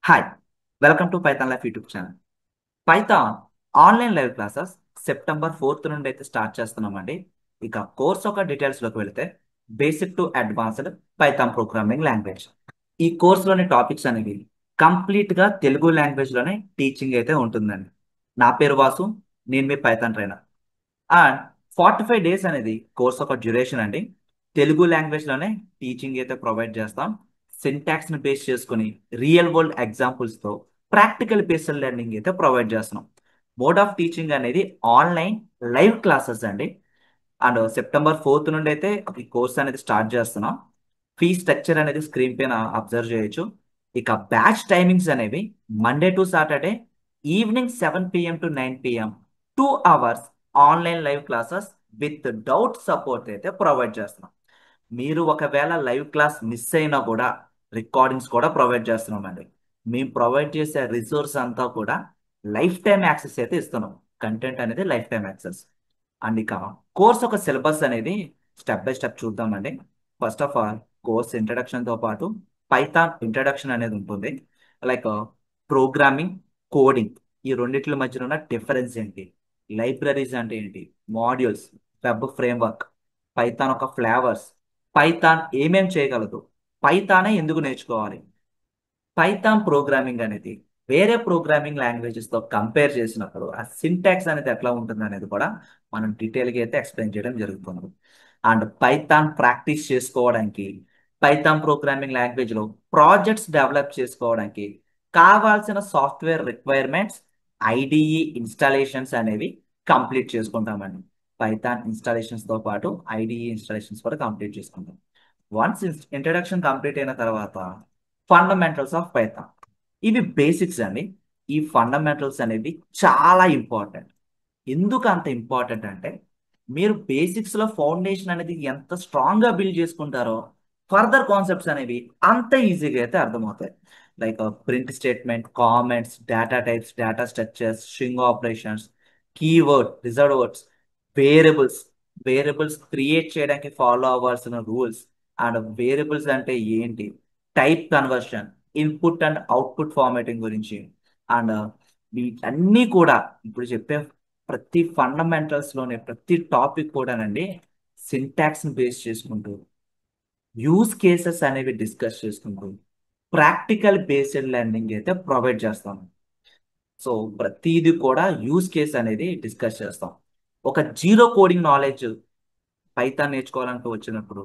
Hi, welcome to Python life YouTube channel. Python online live classes September 4 నుండి అయితే start చేస్తున్నామండి. ఇక course యొక్క డీటెయిల్స్లోకి వెళితే basic to advanced Python programming language. ఈ కోర్సులోని టాపిక్స్ అనేవి కంప్లీట్గా తెలుగు లాంగ్వేజ్లోనే టీచింగ్ అయితే ఉంటుందండి. నా పేరు వాసు, నేను మీ పైథాన్ ట్రైనర్. అండ్ 45 డేస్ అనేది కోర్స్ ఒక డ్యూరేషన్ అండి. తెలుగు లాంగ్వేజ్లోనే టీచింగ్ అయితే ప్రొవైడ్ చేస్తాం. సింటాక్స్ని బేస్ చేసుకుని రియల్ వరల్డ్ ఎగ్జాంపుల్స్తో ప్రాక్టికల్ బేస్డ్ లెర్నింగ్ అయితే ప్రొవైడ్ చేస్తున్నాం. మోడ్ ఆఫ్ టీచింగ్ అనేది ఆన్లైన్ లైవ్ క్లాసెస్ అండి. అండ్ సెప్టెంబర్ 4 నుండి అయితే ఈ కోర్స్ అనేది స్టార్ట్ చేస్తున్నాం. ఫీ స్ట్రక్చర్ అనేది స్క్రీన్ పైన అబ్జర్వ్ చేయొచ్చు. ఇక బ్యాచ్ టైమింగ్స్ అనేవి Monday to Saturday evening 7 PM to 9 PM 2 hours online live classes with doubt support అయితే ప్రొవైడ్ చేస్తున్నాం. మీరు ఒకవేళ లైవ్ క్లాస్ మిస్ అయినా కూడా రికార్డింగ్స్ కూడా ప్రొవైడ్ చేస్తున్నామండి. మేము ప్రొవైడ్ చేసే రిసోర్స్ అంతా కూడా లైఫ్ టైం యాక్సెస్ అయితే ఇస్తున్నాం. కంటెంట్ అనేది లైఫ్ టైం యాక్సెస్. అండ్ ఇక కోర్స్ ఒక సిలబస్ అనేది స్టెప్ బై స్టెప్ చూద్దామండి. ఫస్ట్ ఆఫ్ ఆల్ కోర్స్ ఇంట్రడక్షన్తో పాటు పైథాన్ ఇంట్రడక్షన్ అనేది ఉంటుంది. లైక్ ప్రోగ్రామింగ్, కోడింగ్, ఈ రెండిట్ల మధ్యన ఉన్న డిఫరెన్స్ ఏంటి, లైబ్రరీస్ అంటే ఏంటి, మాడ్యూల్స్, వెబ్ ఫ్రేమ్వర్క్, పైథాన్ ఒక ఫ్లేవర్స్, పైథాన్ ఏమేం చేయగలదు, పైథానే ఎందుకు నేర్చుకోవాలి, పైథాన్ ప్రోగ్రామింగ్ అనేది వేరే ప్రోగ్రామింగ్ లాంగ్వేజెస్ తో కంపేర్ చేసినప్పుడు ఆ సింటాక్స్ అనేది ఎట్లా ఉంటుంది అనేది కూడా మనం డీటెయిల్గా అయితే ఎక్స్ప్లెయిన్ చేయడం జరుగుతుంది. అండ్ పైథాన్ ప్రాక్టీస్ చేసుకోవడానికి, పైథాన్ ప్రోగ్రామింగ్ లాంగ్వేజ్ లో ప్రాజెక్ట్స్ డెవలప్ చేసుకోవడానికి కావాల్సిన సాఫ్ట్వేర్ రిక్వైర్మెంట్స్, ఐడిఈ ఇన్స్టాలేషన్స్ అనేవి కంప్లీట్ చేసుకుంటామండి. పైథాన్ ఇన్స్టాలేషన్స్ తో పాటు ఐడిఈ ఇన్స్టాలేషన్స్ కూడా కంప్లీట్ చేసుకుంటాం. వన్స్ ఇంట్రడక్షన్ కంప్లీట్ అయిన తర్వాత ఫండమెంటల్స్ ఆఫ్ పైథాన్, ఇవి బేసిక్స్ అండి. ఈ ఫండమెంటల్స్ అనేవి చాలా ఇంపార్టెంట్. ఎందుకు అంత ఇంపార్టెంట్ అంటే మీరు బేసిక్స్ లో ఫౌండేషన్ అనేది ఎంత స్ట్రాంగ్ గా బిల్డ్ చేసుకుంటారో ఫర్దర్ కాన్సెప్ట్స్ అనేవి అంత ఈజీగా అయితే అర్థమవుతాయి. Like print statement, comments, data types, data structures, string operations, keyword, reserved words, variables, variables create చేయడానికి ఫాలో అవ్వాల్సిన రూల్స్, అండ్ వేరియబుల్స్ అంటే ఏంటి, type conversion, input and output formatting గురించి, అండ్ వీటన్నీ కూడా ఇప్పుడు చెప్పే ప్రతి ఫండమెంటల్స్ లోనే ప్రతి టాపిక్ కూడానండి సింటాక్స్ ని బేస్ చేసుకుంటూ యూస్ కేసెస్ అనేవి డిస్కస్ చేసుకుంటూ ప్రాక్టికల్ బేస్డ్ లెర్నింగ్ అయితే ప్రొవైడ్ చేస్తాం. సో ప్రతిదీ కూడా యూస్ కేస్ అనేది డిస్కస్ చేస్తాం. ఒక జీరో కోడింగ్ నాలెడ్జ్ పైథాన్ నేర్చుకోవడానికి వచ్చినప్పుడు,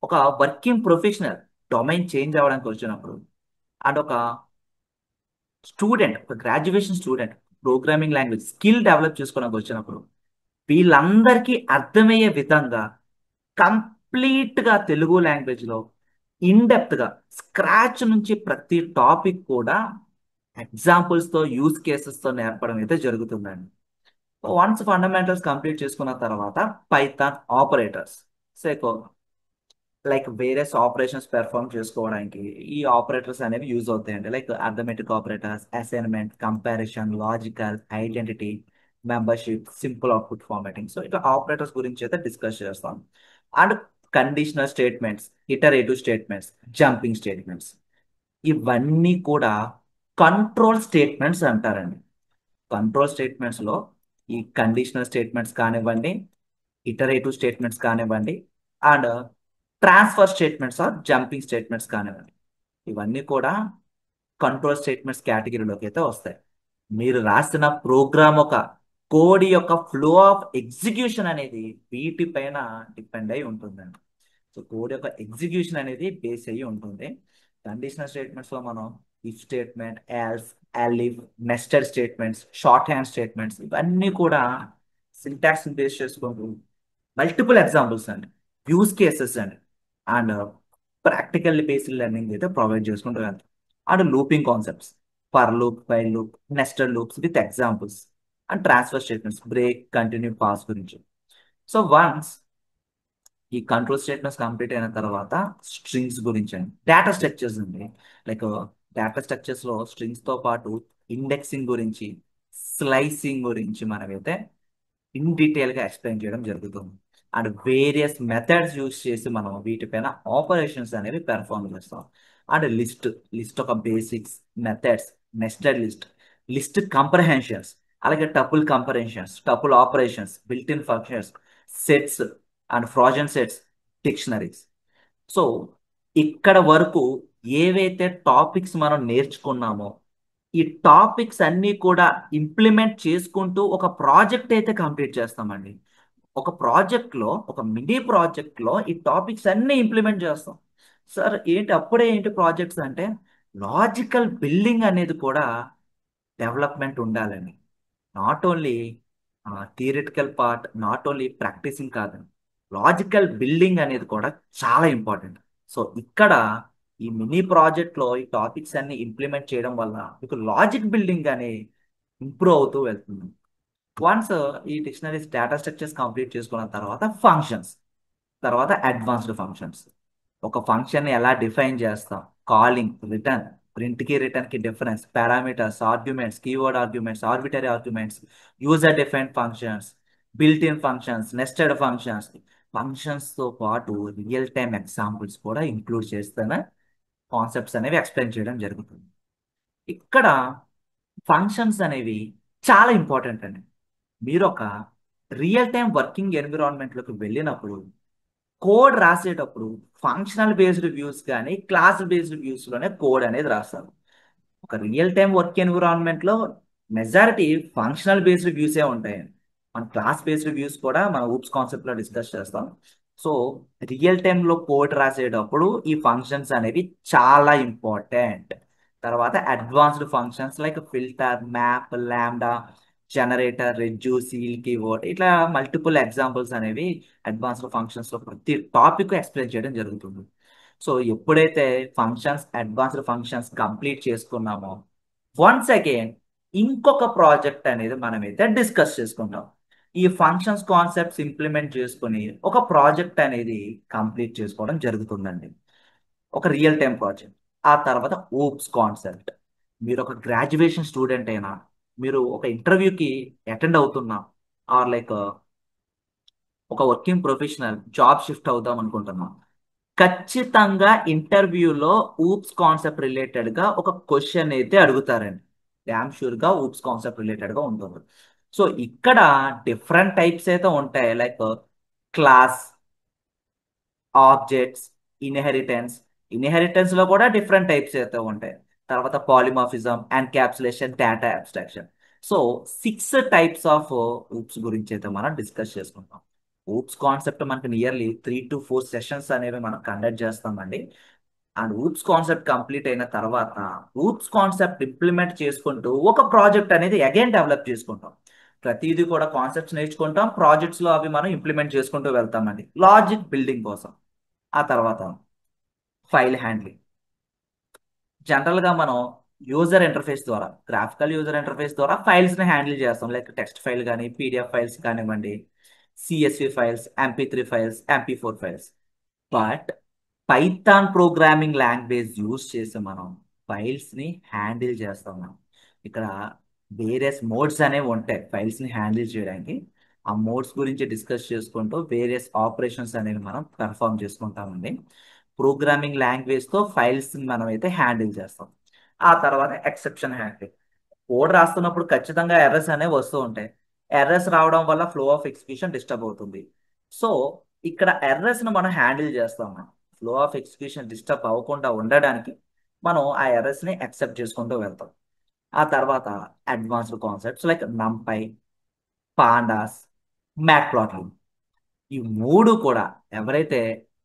ఒక వర్కింగ్ ప్రొఫెషనల్ డొమైన్ చేంజ్ అవ్వడానికి వచ్చినప్పుడు, అండ్ ఒక స్టూడెంట్, ఒక graduation student programming language skill develop చేసుకోవడానికి వచ్చినప్పుడు వీళ్ళందరికీ అర్థమయ్యే విధంగా కంప్లీట్ గా తెలుగు లాంగ్వేజ్ లో ఇన్ డెప్త్ గా స్క్రాచ్ నుంచి ప్రతి టాపిక్ కూడా ఎగ్జాంపుల్స్ తో యూస్ కేసెస్ తో నేర్పడం అయితే జరుగుతుందండి. వన్స్ ఫండమెంటల్స్ కంప్లీట్ చేసుకున్న తర్వాత Python operators, so like various operations perform చేసుకోవడానికి ఈ ఆపరేటర్స్ అనేవి యూజ్ అవుతాయండి. Like arithmetic operators, assignment, comparison, logical, identity, membership, simple output formatting. So ఇట్లా ఆపరేటర్స్ గురించి అయితే డిస్కస్ చేస్తాం. And conditional statements, iterative statements, jumping statements, ఇవన్నీ కూడా కంట్రోల్ స్టేట్మెంట్స్ అంటారండి. కంట్రోల్ స్టేట్మెంట్స్ లో ఈ కండిషనల్ స్టేట్మెంట్స్ కానివ్వండి, ఇటరేటివ్ స్టేట్మెంట్స్ కానివ్వండి, and transfer statements or jumping statements కానివ్వండి, ఇవన్నీ కూడా కంట్రోల్ స్టేట్మెంట్స్ కేటగిరీలోకి అయితే వస్తాయి. మీరు రాసిన ప్రోగ్రామ్ ఒక కోడ్ యొక్క ఫ్లో ఆఫ్ ఎగ్జిక్యూషన్ అనేది వీటిపైన డిపెండ్ అయి ఉంటుందండి. సో కోడ్ యొక్క ఎగ్జిక్యూషన్ అనేది బేస్ అయ్యి ఉంటుంది. కండిషనల్ స్టేట్మెంట్స్ లో మనం if statement, else, elif, nested statements, shorthand statements, ఇవన్నీ కూడా సింటాక్స్ బేస్ చేసుకుంటూ మల్టిపుల్ ఎగ్జాంపుల్స్ అండి, యూస్ కేసెస్ అండి, అండ్ ప్రాక్టికల్ బేస్డ్ లెర్నింగ్ అయితే ప్రొవైడ్ చేసుకుంటూ వెళ్తాం. And looping concepts, for loop, while loop, nested loops with examples, and transfer statements, break, continue, pass గురించి. So once ఈ కంట్రోల్ స్టేట్మెంట్స్ కంప్లీట్ అయిన తర్వాత strings గురించి అండి, డేటా స్ట్రక్చర్స్ అండి. లైక్ డేటా స్ట్రక్చర్స్ లో స్ట్రింగ్స్ తో పాటు ఇండెక్సింగ్ గురించి, స్లైసింగ్ గురించి మనమైతే ఇన్ డీటెయిల్ గా ఎక్స్ప్లెయిన్ చేయడం జరుగుతుంది. అండ్ వేరియస్ మెథడ్స్ యూస్ చేసి మనం వీటిపైన ఆపరేషన్స్ అనేవి పెర్ఫామ్ చేస్తాం. అండ్ లిస్ట్ ఒక బేసిక్స్, మెథడ్స్, నెస్టెడ్ లిస్ట్ కంప్రహెన్షన్స్, అలాగే tuple operations, built in functions, sets and ఫ్రాజన్ sets, dictionaries. So ఇక్కడ వరకు ఏవైతే టాపిక్స్ మనం నేర్చుకున్నామో ఈ టాపిక్స్ అన్నీ కూడా ఇంప్లిమెంట్ చేసుకుంటూ ఒక ప్రాజెక్ట్ అయితే కంప్లీట్ చేస్తామండి. ఒక ప్రాజెక్ట్లో, ఒక మినీ ప్రాజెక్ట్లో ఈ టాపిక్స్ అన్నీ ఇంప్లిమెంట్ చేస్తాం. సార్ ఏంటి అప్పుడే ఏంటి ప్రాజెక్ట్స్ అంటే లాజికల్ బిల్డింగ్ అనేది కూడా డెవలప్మెంట్ ఉండాలండి. Not only theoretical part, not only practising కాదండి, లాజికల్ బిల్డింగ్ అనేది కూడా చాలా ఇంపార్టెంట్. సో ఇక్కడ ఈ మినీ ప్రాజెక్ట్లో ఈ టాపిక్స్ అన్ని ఇంప్లిమెంట్ చేయడం వల్ల మీకు లాజిక్ బిల్డింగ్ అని ఇంప్రూవ్ అవుతూ వెళ్తుంది. వన్స్ ఈ డిక్షనరీస్ డేటా స్ట్రక్చర్స్ కంప్లీట్ చేసుకున్న తర్వాత ఫంక్షన్స్, తర్వాత అడ్వాన్స్డ్ ఫంక్షన్స్. ఒక ఫంక్షన్ ఎలా డిఫైన్ చేస్తాం, కాలింగ్, రిటర్న్, రిటర్న్ కి difference, parameters, arguments, keyword arguments, arbitrary arguments, user defined functions, built in functions, nested functions. Functions తో పాటు రియల్ టైమ్ ఎగ్జాంపుల్స్ కూడా ఇంక్లూడ్ చేస్తేనే కాన్సెప్ట్స్ అనేవి ఎక్స్ప్లెయిన్ చేయడం జరుగుతుంది. ఇక్కడ ఫంక్షన్స్ అనేవి చాలా ఇంపార్టెంట్ అండి. మీరు ఒక రియల్ టైం వర్కింగ్ ఎన్విరాన్మెంట్లోకి వెళ్ళినప్పుడు కోడ్ రాసేటప్పుడు ఫంక్షనల్ బేస్డ్ వ్యూస్ కానీ క్లాస్ బేస్డ్ వ్యూస్లోనే కోడ్ అనేది రాస్తారు. ఒక రియల్ టైం వర్క్ ఎన్విరాన్మెంట్లో మెజారిటీ ఫంక్షనల్ బేస్డ్ వ్యూసే ఉంటాయండి. మన క్లాస్ బేస్డ్ వ్యూస్ కూడా మన ఊప్స్ కాన్సెప్ట్లో డిస్కస్ చేస్తాం. సో రియల్ టైంలో కోడ్ రాసేటప్పుడు ఈ ఫంక్షన్స్ అనేవి చాలా ఇంపార్టెంట్. తర్వాత advanced functions like filter, map, ల్యాండా, జనరేటర్, రెడ్యూస్, సీల్, కీవర్డ్, ఇట్లా మల్టిపుల్ ఎగ్జాంపుల్స్ అనేవి అడ్వాన్స్డ్ ఫంక్షన్స్లో ప్రతి టాపిక్ ఎక్స్ప్లెయిన్ చేయడం జరుగుతుంది. సో ఎప్పుడైతే అడ్వాన్స్డ్ ఫంక్షన్స్ కంప్లీట్ చేసుకున్నామో వన్స్ అగైన్ ఇంకొక ప్రాజెక్ట్ అనేది మనమైతే డిస్కస్ చేసుకుంటాం. ఈ ఫంక్షన్స్ కాన్సెప్ట్స్ ఇంప్లిమెంట్ చేసుకుని ఒక ప్రాజెక్ట్ అనేది కంప్లీట్ చేసుకోవడం జరుగుతుందండి, ఒక రియల్ టైం ప్రాజెక్ట్. ఆ తర్వాత ఓప్స్ కాన్సెప్ట్. మీరు ఒక గ్రాడ్యుయేషన్ స్టూడెంట్ అయినా, మీరు ఒక ఇంటర్వ్యూకి అటెండ్ అవుతున్నా, ఆర్ లైక్ ఒక వర్కింగ్ ప్రొఫెషనల్ జాబ్ షిఫ్ట్ అవుదాం అనుకుంటున్నాం, ఖచ్చితంగా ఇంటర్వ్యూలో ఊప్స్ కాన్సెప్ట్ రిలేటెడ్ గా ఒక క్వశ్చన్ అయితే అడుగుతారండి. డ్యామ్ షూర్ గా ఊప్స్ కాన్సెప్ట్ రిలేటెడ్ గా ఉంటుంది. సో ఇక్కడ డిఫరెంట్ టైప్స్ అయితే ఉంటాయి, like class, objects, inheritance. Inheritance లో కూడా డిఫరెంట్ టైప్స్ అయితే ఉంటాయి. తర్వాత polymorphism, encapsulation, data abstraction. So 6 types of oops గురించి అయితే మనం డిస్కస్ చేసుకుంటాం. ఊప్స్ కాన్సెప్ట్ మనకి నియర్లీ 3 to 4 సెషన్స్ అనేవి మనం కండక్ట్ చేస్తామండి. అండ్ ఊప్స్ కాన్సెప్ట్ కంప్లీట్ అయిన తర్వాత ఊప్స్ కాన్సెప్ట్ ఇంప్లిమెంట్ చేసుకుంటూ ఒక ప్రాజెక్ట్ అనేది అగైన్ డెవలప్ చేసుకుంటాం. ప్రతిదీ కూడా కాన్సెప్ట్స్ నేర్చుకుంటాం, ప్రాజెక్ట్స్ లో అవి మనం ఇంప్లిమెంట్ చేసుకుంటూ వెళ్తామండి లాజిక్ బిల్డింగ్ కోసం. ఆ తర్వాత ఫైల్ హ్యాండ్లింగ్. జనరల్ గా మనం యూజర్ ఇంటర్ఫేస్ ద్వారా, గ్రాఫికల్ యూజర్ ఇంటర్ఫేస్ ద్వారా ఫైల్స్ ని హ్యాండిల్ చేస్తాం, లైక్ టెక్స్ట్ ఫైల్ కానీ, పీడిఎఫ్ ఫైల్స్ కానివ్వండి, CSV files, MP3 files, MP4 files. But Python programming language use చేసి మనం ఫైల్స్ ని హ్యాండిల్ చేస్తాం మనం. ఇక్కడ వేరియస్ మోడ్స్ అనేవి ఉంటాయి ఫైల్స్ ని హ్యాండిల్ చేయడానికి. ఆ మోడ్స్ గురించి డిస్కస్ చేసుకుంటూ వేరియస్ ఆపరేషన్స్ అనేవి మనం పెర్ఫామ్ చేసుకుంటామండి. ప్రోగ్రామింగ్ లాంగ్వేజ్ తో ఫైల్స్ మనం అయితే హ్యాండిల్ చేస్తాం. ఆ తర్వాత ఎక్సెప్షన్ హ్యాండ్లింగ్. కోడ్ రాస్తున్నప్పుడు ఖచ్చితంగా ఎర్రర్స్ అనేవి వస్తూ ఉంటాయి. ఎర్రర్స్ రావడం వల్ల ఫ్లో ఆఫ్ ఎగ్జిక్యూషన్ డిస్టర్బ్ అవుతుంది. సో ఇక్కడ ఎర్రర్స్ ను మనం హ్యాండిల్ చేస్తాం. ఫ్లో ఆఫ్ ఎగ్జిక్యూషన్ డిస్టర్బ్ అవ్వకుండా ఉండడానికి మనం ఆ ఎర్రర్స్ ని యాక్సెప్ట్ చేసుకుంటూ వెళ్తాం. ఆ తర్వాత advanced concepts like NumPy, pandas, Matplotlib. ఈ మూడు కూడా ఎవరైతే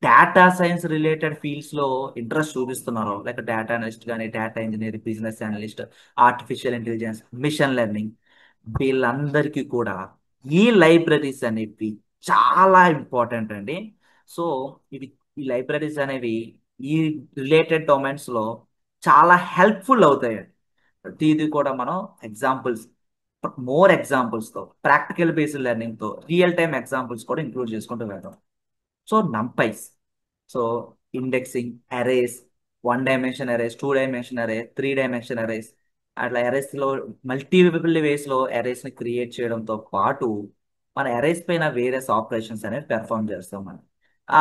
డేటా సైన్స్ రిలేటెడ్ ఫీల్డ్స్ లో ఇంట్రెస్ట్ చూపిస్తున్నారో, లైక్ డేటా అనలిస్ట్ కానీ, data engineer, business analyst, artificial intelligence, machine learning, వీళ్ళందరికీ కూడా ఈ లైబ్రరీస్ అనేవి చాలా ఇంపార్టెంట్ అండి. సో ఇవి, ఈ లైబ్రరీస్ అనేవి ఈ రిలేటెడ్ డొమైన్స్ లో చాలా హెల్ప్ఫుల్ అవుతాయి. ప్రతిదీ కూడా మనం ఎగ్జాంపుల్స్, ఎగ్జాంపుల్స్ తో, ప్రాక్టికల్ బేస్డ్ లెర్నింగ్ తో, రియల్ టైమ్ ఎగ్జాంపుల్స్ కూడా ఇంక్లూడ్ చేసుకుంటూ వెళ్తాం. So NumPys, so indexing, arrays, 1 dimension arrays, 2 dimension array, 3 dimension arrays, అట్లా అరేస్ లో మల్టిపుల్ వేస్ లో అరేస్ ని క్రియేట్ చేయడంతో పాటు మన అరేస్ పైన వేరియస్ ఆపరేషన్స్ అనేవి పెర్ఫామ్ చేస్తాం మనం.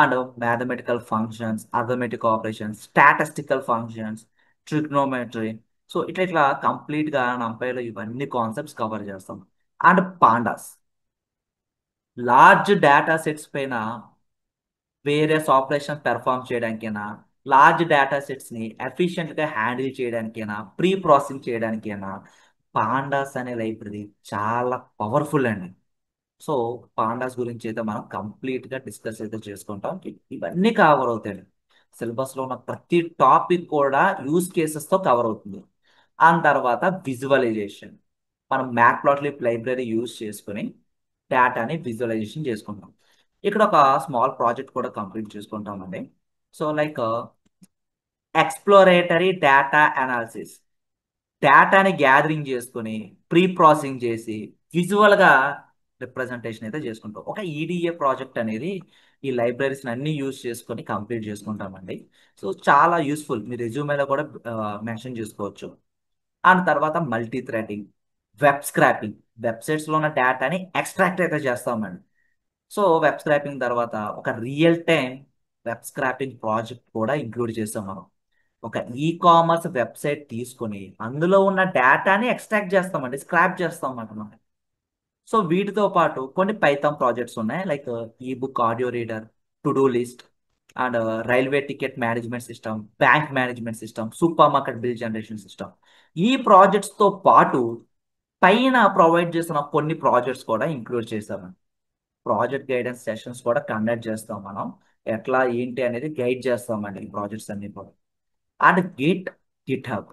And mathematical functions, arithmetic operations, statistical functions, trigonometry. So ఇట్లా ఇట్లా కంప్లీట్గా నంపైలో ఇవన్నీ కాన్సెప్ట్స్ కవర్ చేస్తాం. And pandas, large data sets పైన వేరియస్ ఆపరేషన్ పెర్ఫామ్ చేయడానికైనా, లార్జ్ డేటా సెట్స్ని ఎఫిషియెంట్గా హ్యాండిల్ చేయడానికైనా, ప్రీ ప్రాసెసింగ్ చేయడానికైనా పాండాస్ అనే లైబ్రరీ చాలా పవర్ఫుల్ అండి. సో పాండాస్ గురించి అయితే మనం కంప్లీట్గా డిస్కస్ అయితే చేసుకుంటాం. ఇవన్నీ కవర్ అవుతాయి. సిలబస్లో ఉన్న ప్రతి టాపిక్ కూడా యూస్ కేసెస్తో కవర్ అవుతుంది. ఆ తర్వాత విజువలైజేషన్, మనం మ్యాట్ప్లాట్లిబ్ లైబ్రరీ యూజ్ చేసుకుని డేటాని విజువలైజేషన్ చేసుకుంటాం. ఇక్కడ ఒక స్మాల్ ప్రాజెక్ట్ కూడా కంప్లీట్ చేసుకుంటామండి. So like exploratory data analysis, డేటాని గ్యాదరింగ్ చేసుకుని ప్రీ ప్రాసెసింగ్ చేసి విజువల్గా రిప్రజెంటేషన్ అయితే చేసుకుంటాం. ఒక ఈడిఏ ప్రాజెక్ట్ అనేది ఈ లైబ్రరీస్ అన్ని యూజ్ చేసుకొని కంప్లీట్ చేసుకుంటామండి. సో చాలా యూస్ఫుల్, మీ రెజ్యూమేలో కూడా మెన్షన్ చేసుకోవచ్చు. అండ్ తర్వాత మల్టీ థ్రెడింగ్, వెబ్ స్క్రాపింగ్, వెబ్సైట్స్లో ఉన్న డేటాని ఎక్స్ట్రాక్ట్ అయితే చేస్తామండి. సో వెబ్ స్క్రాపింగ్ తర్వాత ఒక real time web scrapping project కూడా ఇంక్లూడ్ చేస్తాం మనం. ఒక ఈ కామర్స్ వెబ్సైట్ తీసుకొని అందులో ఉన్న డేటాని ఎక్స్ట్రాక్ట్ చేస్తామండి, స్క్రాప్ చేస్తాం అన్నమాట. సో వీటితో పాటు కొన్ని పైథాన్ ప్రాజెక్ట్స్ ఉన్నాయి, లైక్ ఈ book audio reader, to do list, and railway ticket management system, bank management system, super market bill generation system. ఈ ప్రాజెక్ట్స్తో పాటు పైన ప్రొవైడ్ చేసిన కొన్ని ప్రాజెక్ట్స్ కూడా ఇంక్లూడ్ చేస్తామండి. ప్రాజెక్ట్ గైడెన్స్ సెషన్స్ కూడా కండక్ట్ చేస్తాం మనం. ఎట్లా ఏంటి అనేది గైడ్ చేస్తామండి ఈ ప్రాజెక్ట్స్ అన్ని కూడా. And GitHub.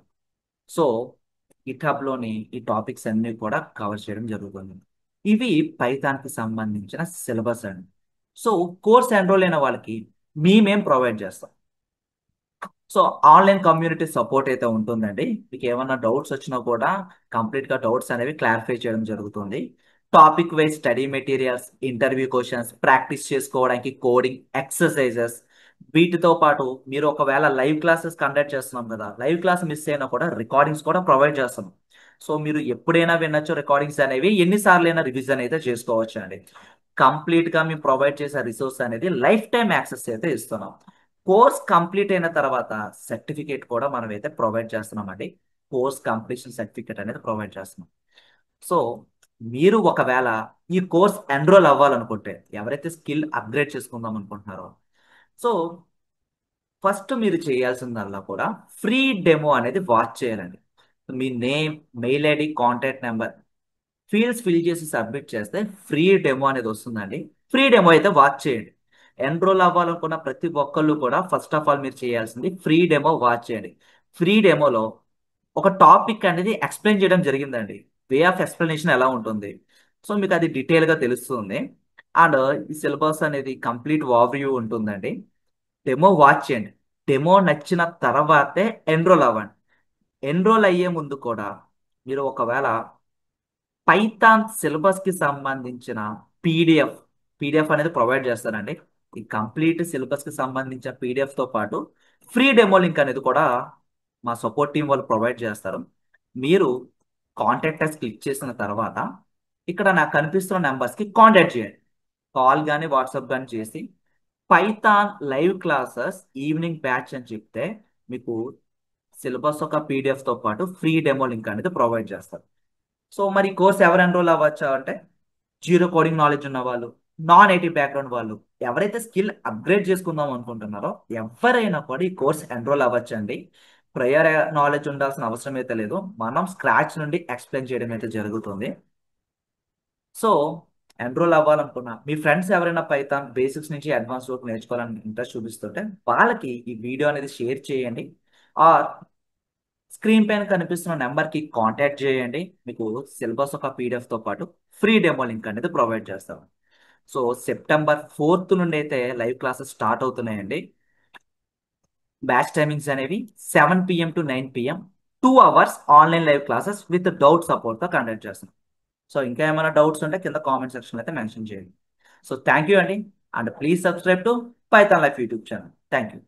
సో గిట్ హబ్లోని ఈ టాపిక్స్ అన్ని కూడా కవర్ చేయడం జరుగుతుంది. ఇవి పైథాన్కి సంబంధించిన సిలబస్ అండి. సో కోర్స్ ఎన్రోల్ అయిన వాళ్ళకి మేమేం ప్రొవైడ్ చేస్తాం. సో ఆన్లైన్ కమ్యూనిటీ సపోర్ట్ అయితే ఉంటుందండి. మీకు ఏమన్నా డౌట్స్ వచ్చినా కూడా కంప్లీట్గా డౌట్స్ అనేవి క్లారిఫై చేయడం జరుగుతుంది. Topic wise study materials, interview questions, practice చేసుకోవడానికి కోడింగ్ ఎక్సర్సైజెస్. వీటితో పాటు మీరు ఒకవేళ లైవ్ క్లాసెస్ కండక్ట్ చేస్తున్నాం కదా, లైవ్ క్లాస్ మిస్ అయినా కూడా రికార్డింగ్స్ కూడా ప్రొవైడ్ చేస్తాం. సో మీరు ఎప్పుడైనా వినొచ్చు రికార్డింగ్స్ అనేవి, ఎన్నిసార్లు అయినా రివిజన్ అయితే చేసుకోవచ్చు అండి. కంప్లీట్గా మేము ప్రొవైడ్ చేసే రిసోర్స్ అనేది లైఫ్ టైం యాక్సెస్ అయితే ఇస్తున్నాం. కోర్స్ కంప్లీట్ అయిన తర్వాత సర్టిఫికేట్ కూడా మనం అయితే ప్రొవైడ్ చేస్తున్నామండి. కోర్స్ కంప్లీషన్ సర్టిఫికేట్ అనేది ప్రొవైడ్ చేస్తున్నాం. సో మీరు ఒకవేళ ఈ కోర్స్ ఎన్రోల్ అవ్వాలనుకుంటే, ఎవరైతే స్కిల్ అప్గ్రేడ్ చేసుకుందాం అనుకుంటున్నారో, సో ఫస్ట్ మీరు చేయాల్సిందల్లా కూడా ఫ్రీ డెమో అనేది వాచ్ చేయాలండి. మీ name, mail ID, contact number fields fill చేసి సబ్మిట్ చేస్తే ఫ్రీ డెమో అనేది వస్తుందండి. ఫ్రీ డెమో అయితే వాచ్ చేయండి. ఎన్రోల్ అవ్వాలనుకున్న ప్రతి ఒక్కళ్ళు కూడా ఫస్ట్ ఆఫ్ ఆల్ మీరు చేయాల్సింది ఫ్రీ డెమో వాచ్ చేయండి. ఫ్రీ డెమోలో ఒక టాపిక్ అనేది ఎక్స్ప్లెయిన్ చేయడం జరిగిందండి. వే ఆఫ్ ఎక్స్ప్లెనేషన్ ఎలా ఉంటుంది, సో మీకు అది డీటెయిల్గా తెలుస్తుంది. అండ్ ఈ సిలబస్ అనేది కంప్లీట్ ఓవర్వ్యూ ఉంటుందండి. డెమో వాచ్ చేయండి. డెమో నచ్చిన తర్వాతే ఎన్రోల్ అవ్వండి. ఎన్రోల్ అయ్యే ముందు కూడా మీరు ఒకవేళ పైథాన్ సిలబస్ కి సంబంధించిన పీడిఎఫ్ పీడిఎఫ్ అనేది ప్రొవైడ్ చేస్తారండి. ఈ కంప్లీట్ సిలబస్ కి సంబంధించిన పీడిఎఫ్ తో పాటు ఫ్రీ డెమో లింక్ అనేది కూడా మా సపోర్ట్ టీం వాళ్ళు ప్రొవైడ్ చేస్తారు. మీరు కాంటాక్ట్ అస్ క్లిక్ చేసిన తర్వాత ఇక్కడ నాకు కనిపిస్తున్న నెంబర్స్కి కాంటాక్ట్ చేయండి. కాల్ కానీ వాట్సాప్ కానీ చేసి Python live classes evening batch అని చెప్తే మీకు సిలబస్ ఒక పీడిఎఫ్ తో పాటు ఫ్రీ డెమో లింక్ అనేది ప్రొవైడ్ చేస్తారు. సో మరి కోర్స్ ఎవరు ఎన్రోల్ అవ్వచ్చు అంటే, జీరో కోడింగ్ నాలెడ్జ్ ఉన్న వాళ్ళు, నాన్ ఐటీ బ్యాక్గ్రౌండ్ వాళ్ళు, ఎవరైతే స్కిల్ అప్గ్రేడ్ చేసుకుందాం అనుకుంటున్నారో ఎవరైనా కూడా ఈ కోర్స్ ఎన్రోల్ అవ్వచ్చండి. ప్రయర్ నాలెడ్జ్ ఉండాల్సిన అవసరం అయితే లేదు. మనం స్క్రాచ్ నుండి ఎక్స్ప్లెయిన్ చేయడం అయితే జరుగుతుంది. సో ఎన్రోల్ అవ్వాలనుకున్నా మీ ఫ్రెండ్స్ ఎవరైనా పైథాన్ బేసిక్స్ నుంచి అడ్వాన్స్ వరకు నేర్చుకోవాలని ఇంట్రెస్ట్ చూపిస్తుంటే వాళ్ళకి ఈ వీడియో అనేది షేర్ చేయండి. ఆర్ స్క్రీన్ పైన కనిపిస్తున్న నెంబర్కి కాంటాక్ట్ చేయండి. మీకు సిలబస్ ఒక పీడిఎఫ్తో పాటు ఫ్రీ డెమో లింక్ అనేది ప్రొవైడ్ చేస్తాం. సో సెప్టెంబర్ 4 నుండి అయితే లైవ్ క్లాసెస్ స్టార్ట్ అవుతున్నాయండి. బ్యాచ్ టైమింగ్స్ అనేవి 7 PM to 9 PM, 2 hours online live classes with doubt సపోర్ట్తో కండక్ట్ చేస్తాం. సో ఇంకా ఏమైనా డౌట్స్ ఉంటే కింద కామెంట్ సెక్షన్లో అయితే మెన్షన్ చేయండి. సో థ్యాంక్ యూ అండి. And please subscribe to Python life YouTube channel. Thank you.